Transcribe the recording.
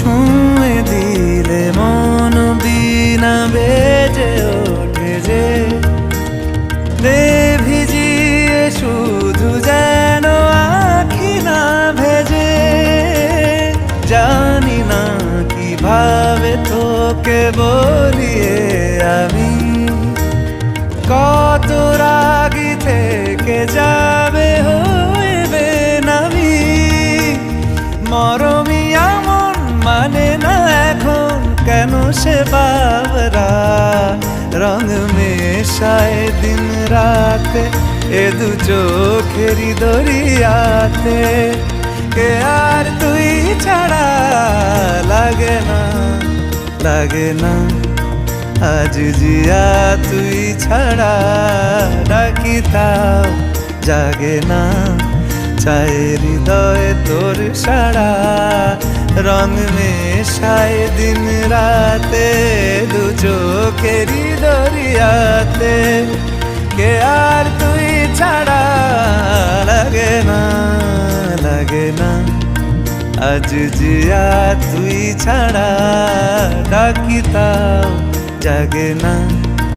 ছুঁয়ে দিলে মন বিনা বেজে ওঠে যে দে ভিজিয়ে শুধু যেন আখি না ভেজে। জানি না কিভাবে তোকে বলিয়ে আমি কত রাগি থেকে যাবে হইবে নামি। মরমি এমন মানে না এখন কেন সে বাবরা রং মেশায় দিন রাতে এ দু চোখেরই দরিয়াতে। কে আর তুই ছাড়া লাগে না লাগে না আজ জিয়া তুই ছাড়া ডাকি তাও জাগে না। চায় হৃদয় তোর সারা রং মেশায় দিন রাতে দু চোখেরই দরিয়াতে। কে আর তুই ছাড়া লাগে না লাগে না আজ জিয়া তুই ছাড়া ডাকি তাও জাগে না।